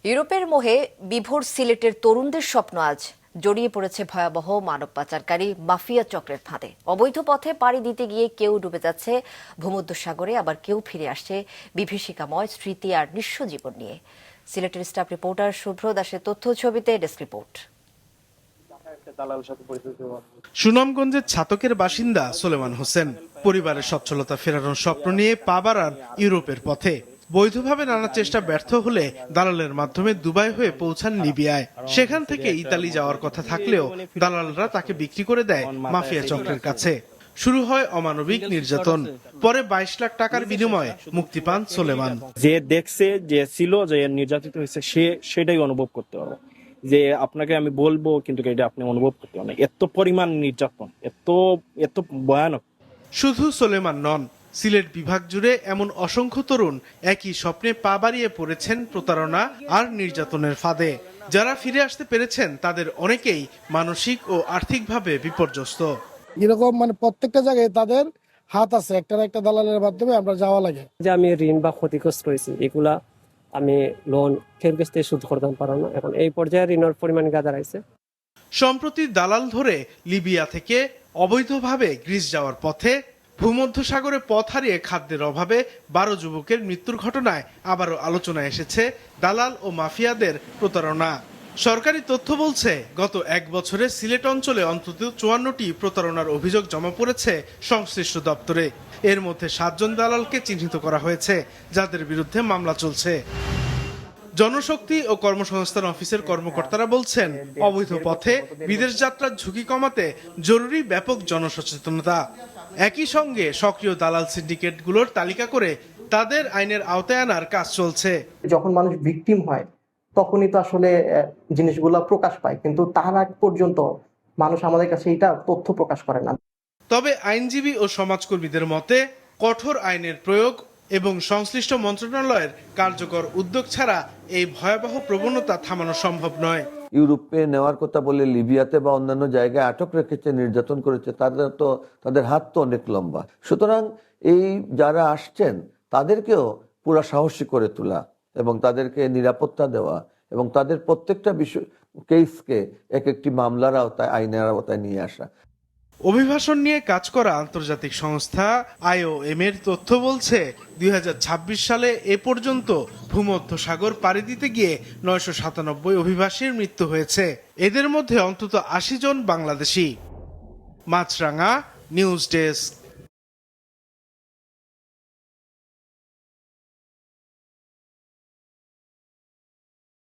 ইউরোপের মোহে বিভোর সিলেটের তরুণদের স্বপ্ন আজ জড়িয়ে পড়েছে ভয়াবহ মানব পাচারকারী মাফিয়া চক্রের ফাঁদে। অবৈধ পথে পাড়ি দিতে গিয়ে কেউ ডুবে যাচ্ছে ভূমধ্যসাগরে, আবার কেউ ফিরে আসছে বিভীষিকাময় স্মৃতি আর নিঃস্ব জীবন নিয়ে। সিলেটের স্টাফ রিপোর্টার শুভ্র দাসের তথ্য ছবিতে ডেস্ক রিপোর্ট। সুনামগঞ্জের ছাতকের বাসিন্দা সোলেমান হোসেন পরিবারের সচ্ছলতা ফেরানোর স্বপ্ন নিয়ে পা বাড়ান ইউরোপের পথে। বৈধভাবে নানা চেষ্টা ব্যর্থ হলে দালালের মাধ্যমে দুবাই হয়ে পৌঁছান লিবিয়ায়। সেখান থেকে ইতালি যাওয়ার কথা থাকলেও দালালরা তাকে বিক্রি করে দেয় মাফিয়া চক্রের কাছে। শুরু হয় অমানবিক নির্যাতন। পরে 22 লাখ টাকার বিনিময়ে মুক্তি পান সোলেমান। যে দেখছে, যে ছিল, যে নির্যাতিত হয়েছে, সেটাই অনুভব করতে হবে। যে আপনাকে আমি বলবো, কিন্তু এটা আপনি অনুভব করতে হবে। এত পরিমাণ নির্যাতন, এত ভয়ানক। শুধু সোলেমান নন, সিলেট বিভাগ জুড়ে এমন অসংখ্য তরুণ একই স্বপ্নে পা বাড়িয়ে পড়েছেন প্রতারণা আর নির্যাতনের ফাঁদে। যারা ফিরে আসতে পেরেছেন তাদের অনেকেই মানসিক ও আর্থিকভাবে বিপর্যস্ত। এরকম প্রত্যেকটা জায়গায় তাদের হাত আছে, একটা না একটা দালালের মাধ্যমে আমরা যাওয়া লাগে। যে আমি ঋণ বা ক্ষতিগ্রস্ত হয়েছি, এগুলা আমি লোন কেউ কাছ থেকে শোধ করতে পারো না। এখন এই পর্যায়ে ঋণের পরিমাণ দাঁড়াইছে। সম্প্রতি দালাল ধরে লিবিয়া থেকে অবৈধভাবে গ্রিস যাওয়ার পথে ভূমধ্যসাগরে পথ হারিয়ে খাদ্যের অভাবে 12 যুবকের মৃত্যুর ঘটনায় আবারও আলোচনায় এসেছে দালাল ও মাফিয়াদের প্রতারণা। সরকারি তথ্য বলছে, গত 1 বছরে সিলেট অঞ্চলে অন্তত 54টি প্রতারণার অভিযোগ জমা পড়েছে সংশ্লিষ্ট দপ্তরে। এর মধ্যে 7 জন দালালকে চিহ্নিত করা হয়েছে, যাদের বিরুদ্ধে মামলা চলছে। জনশক্তি ও কর্মসংস্থান অফিসের কর্মকর্তারা বলছেন, অবৈধ পথে বিদেশ যাত্রার ঝুঁকি কমাতে জরুরি ব্যাপক জনসচেতনতা। একই সঙ্গে সক্রিয় দালাল সিন্ডিকেটগুলোর তালিকা করে তাদের আইনের আওতায় আনার কাজ চলছে। যখন মানুষ ভিকটিম হয় তখনই তো আসলে জিনিসগুলো প্রকাশ পায়, কিন্তু তার আগ পর্যন্ত মানুষ আমাদের কাছে এটা তথ্য প্রকাশ করে না। তবে আইনজীবী ও সমাজকর্মীদের মতে, কঠোর আইনের প্রয়োগ এবং সংশ্লিষ্ট মন্ত্রণালয়ের কার্যকর উদ্যোগ ছাড়া এই ভয়াবহ প্রবণতা থামানো সম্ভব নয়। ইউরোপে নেওয়ার কথা বলে লিবিয়াতে বা অন্যান্য জায়গায় আটক রেখেছে, নির্যাতন করেছে, তাদের হাত তো অনেক লম্বা। সুতরাং এই যারা আসছেন তাদেরকেও পুরা সাহসী করে তোলা এবং তাদেরকে নিরাপত্তা দেওয়া এবং তাদের প্রত্যেকটা বিষয় কেসকে একটি মামলার আওতায়, আইনের আওতায় নিয়ে আসা। অভিবাসন নিয়ে কাজ করা আন্তর্জাতিক সংস্থা IOM এর তথ্য বলছে, 2026 সালে এ পর্যন্ত ভূমধ্যসাগর পাড়ি দিতে গিয়ে 997 অভিবাসীর মৃত্যু হয়েছে। এদের মধ্যে অন্তত 80 জন বাংলাদেশি। মাছরাঙা নিউজ ডেস্ক।